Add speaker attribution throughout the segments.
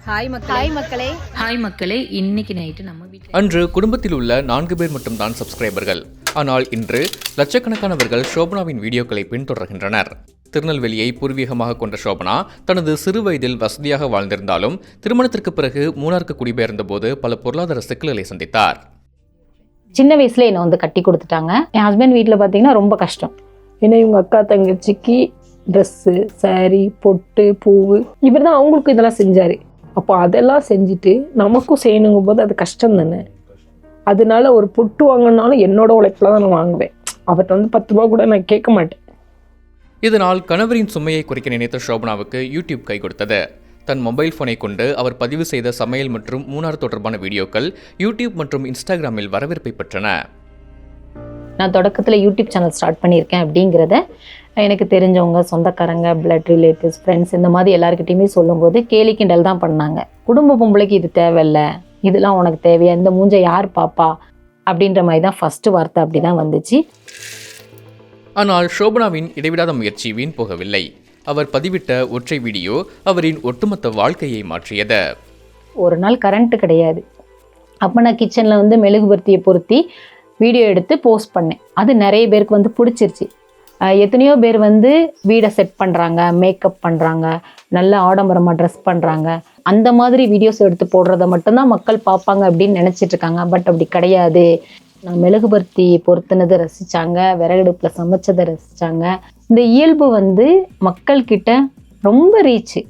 Speaker 1: Hi மக்களே, இன்னைக்கு night நம்ம வீட்டில்
Speaker 2: அன்று குடும்பத்தில் உள்ள 4 பேர் மட்டும்தான் சப்ஸ்கிரைபர்கள். ஆனால் இன்று லட்சக்கணக்கானவர்கள் ஷோபனாவின் வீடியோக்களை பின்தொடர்கின்றனர். திருநெல்வேலியை பூர்வீகமாக கொண்ட ஷோபனா தனது சிறு வயதில் வசதியாக வாழ்ந்திருந்தாலும் திருமணத்திற்கு பிறகு மூணாருக்கு குடிபெயர்ந்த போது பல பொருளாதார சிக்கல்களை சந்தித்தார்.
Speaker 3: சின்ன வயசுல என்னை வந்து கட்டி கொடுத்துட்டாங்க. என் ஹஸ்பண்ட் வீட்டில் பார்த்தீங்கன்னா ரொம்ப கஷ்டம்.
Speaker 4: ஏன்னா இவங்க அக்கா தங்கச்சிக்கு ட்ரெஸ்ஸு, சாரி, பொட்டு, பூவு, இவர் தான் அவங்களுக்கு இதெல்லாம் செஞ்சார். அப்போ அதெல்லாம் செஞ்சுட்டு நமக்கும் செய்யணுங்கும் போது அது கஷ்டம் தானே. அதனால ஒரு பொட்டு வாங்கினாலும் என்னோட உழைப்பில் தான் நான் வாங்குவேன். அவர்கிட்ட வந்து 10 ரூபா கூட நான் கேட்க மாட்டேன்.
Speaker 2: இதனால் கணவரின் சுமையை குறைக்க நினைத்த ஷோபனாவுக்கு யூடியூப் கை கொடுத்தது. தன் மொபைல் போனை கொண்டு அவர் பதிவு செய்த சமையல் மற்றும் மூணார் தொடர்பான வீடியோக்கள் யூடியூப் மற்றும் இன்ஸ்டாகிராமில் வரவேற்பை பெற்றன.
Speaker 3: நான் தொடக்கத்தில் யூடியூப் சேனல் ஸ்டார்ட் பண்ணியிருக்கேன் அப்படிங்கிறத எனக்கு தெரிஞ்சவங்க, சொந்தக்காரங்க, பிளட் ரிலேட்டிவ்ஸ், ஃப்ரெண்ட்ஸ் இந்த மாதிரி எல்லாருக்கிட்டையுமே சொல்லும்போது கேலி கிண்டல் தான் பண்ணாங்க. குடும்ப பொம்பளைக்கு இது தேவையில்ல, இதெல்லாம் உனக்கு தேவையா, இந்த மூஞ்சை யார் பாப்பா அப்படின்ற மாதிரி தான் ஃபஸ்ட்டு வார்த்தை அப்படி தான் வந்துச்சு.
Speaker 2: ஆனால் ஷோபனாவின் இடைவிடாத முயற்சி வீண் போகவில்லை. அவர் பதிவிட்ட ஒற்றை வீடியோ அவரின் ஒட்டுமொத்த வாழ்க்கையை மாற்றியது.
Speaker 3: ஒரு நாள் கரண்ட்டு கிடையாது. அப்போ நான் கிச்சனில் வந்து மெழுகுபர்த்தியை பொருத்தி வீடியோ எடுத்து போஸ்ட் பண்ணேன். அது நிறைய பேருக்கு வந்து பிடிச்சிருச்சு. எத்தனையோ பேர் வந்து வீடை செட் பண்ணுறாங்க, மேக்கப் பண்ணுறாங்க, நல்ல ஆடம்பரமாக ட்ரெஸ் பண்ணுறாங்க. அந்த மாதிரி வீடியோஸ் எடுத்து போடுறத மட்டும்தான் மக்கள் பார்ப்பாங்க அப்படின்னு நினச்சிட்ருக்காங்க. பட் அப்படி கிடையாது. நான் மெழுகுபர்த்தி பொருத்தினதை ரசித்தாங்க, விறகடுப்பில் சமைச்சதை ரசித்தாங்க. இந்த இயல்பு வந்து மக்கள்கிட்ட ரொம்ப ரீச்சு.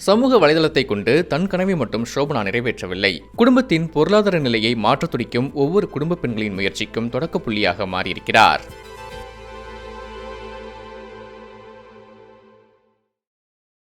Speaker 2: சமூக வலைதளத்தை கொண்டு தன் கனவை மட்டும் ஷோபனா நிறைவேற்றவில்லை. குடும்பத்தின் பொருளாதார நிலையை மாற்றத் துடிக்கும் ஒவ்வொரு குடும்ப பெண்களின் முயற்சிக்கும் தொடக்க புள்ளியாக மாறியிருக்கிறார்.